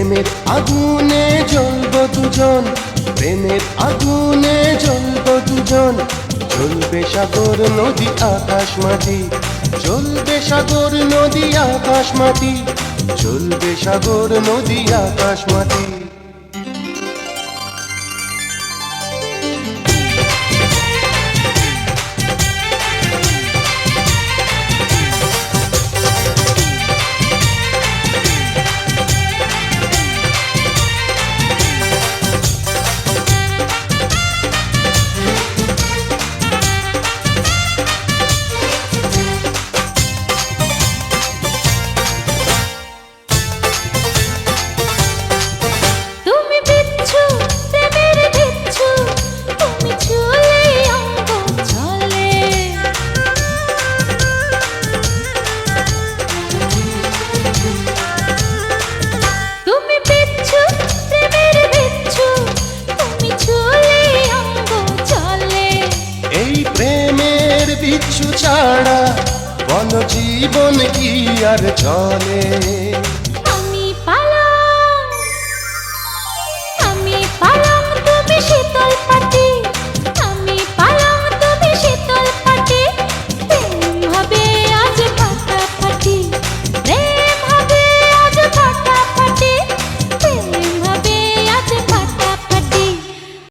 প্রেমের আগুনে জ্বলব দুজন, প্রেমের আগুনে জ্বলব দুজন। জ্বলবে সাগর নদী আকাশ মাটি, জ্বলবে সাগর নদী আকাশ মাটি, জ্বলবে সাগর নদী আকাশ মাটি। বিচ্ছু ছাড়া বল জীবন কি আর চলে।